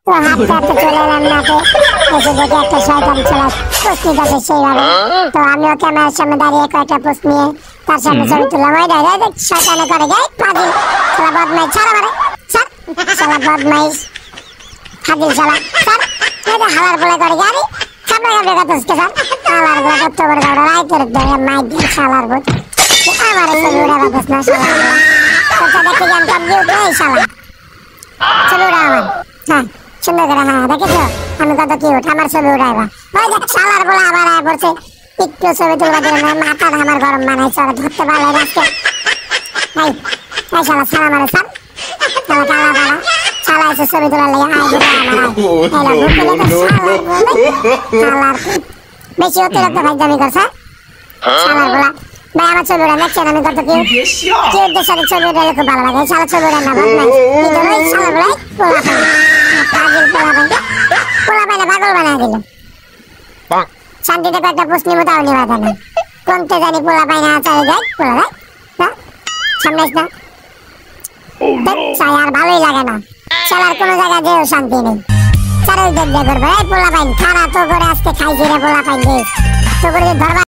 তো হাঁটতে হাঁটতে চলে এলাম মাঠে, এসে দেখি একটা শয়তান ছেলে পোস্ট নিতেছে সেইভাবে। তো আমিও ক্যামেরার সামনে দাঁড়িয়ে কয়েকটা পোস্ট নিয়ে তার সামনে ছবি তুললাম। ওই দেখ শয়তানে করে গাই পাজি শালা বদমাইশ, ছাড় আমারে ছাড় শালা বদমাইশ ফাজিল শালা ছাড়। এই যে হালার বলে করে গাড়ি সামনে গাড়ি কাটছে স্যার, হালার বলে কত বড় গাড়ি রাইতের দেয় মাই দিয়ে শালার বল আমার ছবি উড়ে বাতাস না শালা। কথা দেখে জানতাম যে এই শালা ছবি উড়া আমার। হ্যাঁ সুন্দর করে, হ্যাঁ দেখেছো আমি কত কিউট, আমার ছবি উড়াইবা। ওই দেখ শালার বলে আবার আয় পড়ছে, একটু ছবি তুলবা দিল না, মাথাটা আমার গরম বানাইছে, ওরা ধরতে পারলে আজকে। এই এই শালা ছাড়া মারে ছাড়, শালা কালা কালা শালা এসে ছবি তোলার লেগে আয় ঘুরে আমার আয় এলা ভুকলে তো শালার বলে শালার বেশি অতিরিক্ত ফাইজলামি করছে শালার বলা। ভাই আমার ছবি উড়া দেখছেন আমি কত কিউট, কিউটদের সাথে ছবি উড়ালে খুব ভালো লাগে। শালা ছবি উড়া না বদমাইশ কিন্তু ওই শালা বলে পোলা পাই পাগল পোলা পাই না পাগল বানায় দিল। শান্তিতে কয়েকটা প্রশ্ন মোটাও নিবা না, কোনতে জানি পোলা পাই না চাই যাই পোলা যাই না সামনে না চাই আর ভালোই লাগে না। শালার কোনো জায়গা যেও শান্তি নেই, চারই দেখ করবে এই পোলা পাইন খানা তো করে আজকে খাইছি রে পোলা পাইন তো করে ধরবা।